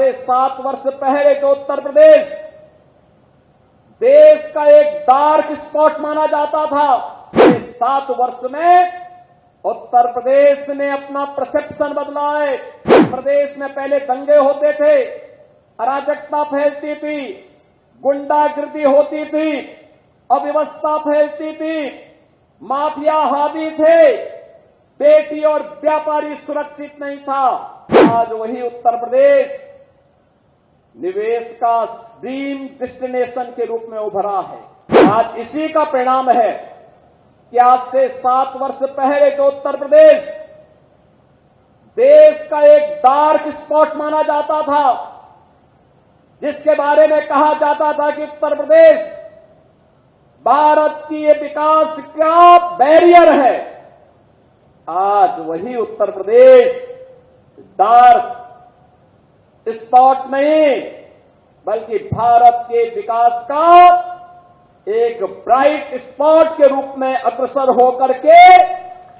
से 7 वर्ष पहले तो उत्तर प्रदेश देश का एक डार्क स्पॉट माना जाता था। 7 वर्ष में उत्तर प्रदेश ने अपना परसेप्शन बदला है। प्रदेश में पहले दंगे होते थे, अराजकता फैलती थी, गुंडागिर्दी होती थी, अव्यवस्था फैलती थी, माफिया हावी थे, बेटी और व्यापारी सुरक्षित नहीं था। आज वही उत्तर प्रदेश निवेश का ड्रीम डेस्टिनेशन के रूप में उभरा है। आज इसी का परिणाम है कि आज से 7 वर्ष पहले तो उत्तर प्रदेश देश का एक डार्क स्पॉट माना जाता था, जिसके बारे में कहा जाता था कि उत्तर प्रदेश भारत की ये विकास का बैरियर है। आज वही उत्तर प्रदेश डार्क स्पॉट नहीं, बल्कि भारत के विकास का एक ब्राइट स्पॉट के रूप में अग्रसर होकर के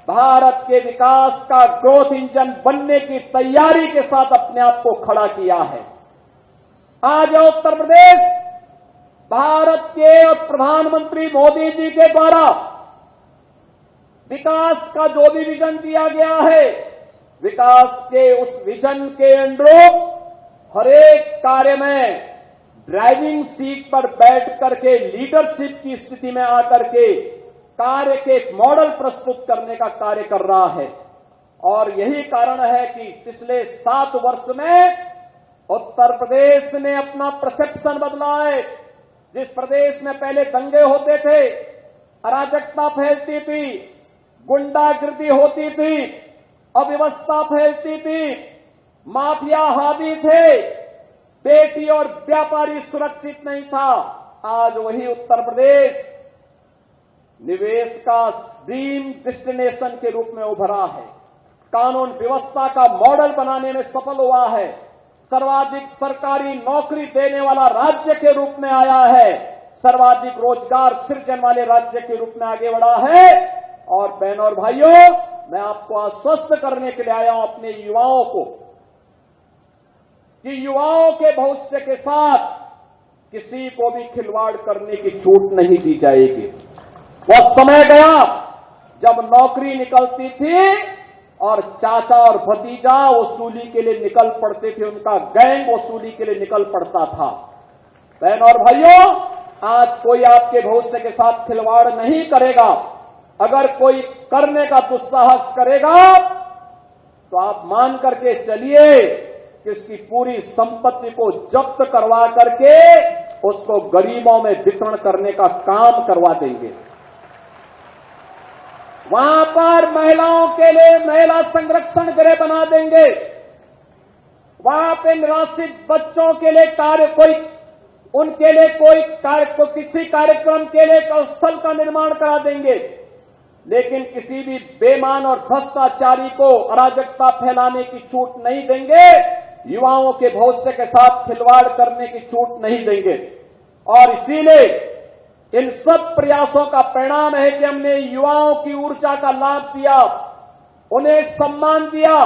भारत के विकास का ग्रोथ इंजन बनने की तैयारी के साथ अपने आप को खड़ा किया है। आज उत्तर प्रदेश भारत के प्रधानमंत्री मोदी जी के द्वारा विकास का जो भी विजन दिया गया है, विकास के उस विजन के अनुरूप हर एक कार्य में ड्राइविंग सीट पर बैठ करके लीडरशिप की स्थिति में आकर के कार्य के एक मॉडल प्रस्तुत करने का कार्य कर रहा है। और यही कारण है कि पिछले 7 वर्ष में उत्तर प्रदेश ने अपना परसेप्शन बदला है। जिस प्रदेश में पहले दंगे होते थे, अराजकता फैलती थी, गुंडागिर्दी होती थी, अव्यवस्था फैलती थी, माफिया हावी थे, बेटी और व्यापारी सुरक्षित नहीं था, आज वही उत्तर प्रदेश निवेश का ड्रीम डेस्टिनेशन के रूप में उभरा है। कानून व्यवस्था का मॉडल बनाने में सफल हुआ है। सर्वाधिक सरकारी नौकरी देने वाला राज्य के रूप में आया है। सर्वाधिक रोजगार सृजन वाले राज्य के रूप में आगे बढ़ा है। और बहनों और भाइयों, मैं आपको आश्वस्त करने के लिए आया हूं अपने युवाओं को कि युवाओं के भविष्य के साथ किसी को भी खिलवाड़ करने की छूट नहीं दी जाएगी। वह समय गया जब नौकरी निकलती थी और चाचा और भतीजा वसूली के लिए निकल पड़ते थे, उनका गैंग वसूली के लिए निकल पड़ता था। बहनों और भाइयों, आज कोई आपके भविष्य के साथ खिलवाड़ नहीं करेगा। अगर कोई करने का दुस्साहस करेगा तो आप मान करके चलिए कि उसकी पूरी संपत्ति को जब्त करवा करके उसको गरीबों में वितरण करने का काम करवा देंगे। वहां पर महिलाओं के लिए महिला संरक्षण गृह बना देंगे। वहां पे निराश्रित बच्चों के लिए उनके लिए किसी कार्यक्रम के लिए स्थल का निर्माण करा देंगे। लेकिन किसी भी बेईमान और भ्रष्टाचारी को अराजकता फैलाने की छूट नहीं देंगे। युवाओं के भविष्य के साथ खिलवाड़ करने की छूट नहीं देंगे। और इसीलिए इन सब प्रयासों का परिणाम है कि हमने युवाओं की ऊर्जा का लाभ दिया, उन्हें सम्मान दिया,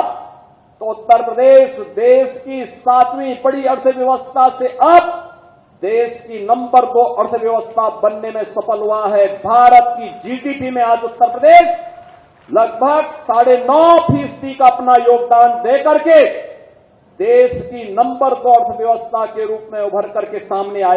तो उत्तर प्रदेश देश की 7वीं बड़ी अर्थव्यवस्था से अब देश की नंबर 2 अर्थव्यवस्था बनने में सफल हुआ है। भारत की जीडीपी में आज उत्तर प्रदेश लगभग 9.5% का अपना योगदान दे करके देश की नंबर 2 अर्थव्यवस्था के रूप में उभर करके सामने आया।